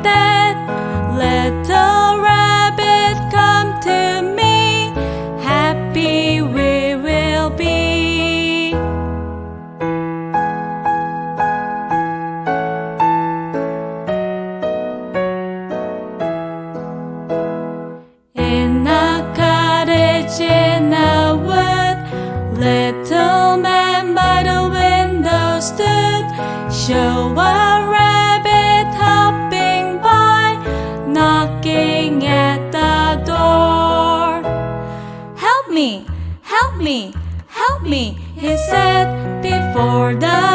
that little rabbit come to me, happy we will be. In a cottage in a wood, little man by the window stood. Show a rabbit hopping by, knocking at the door. Help me, help me, help me, he said before the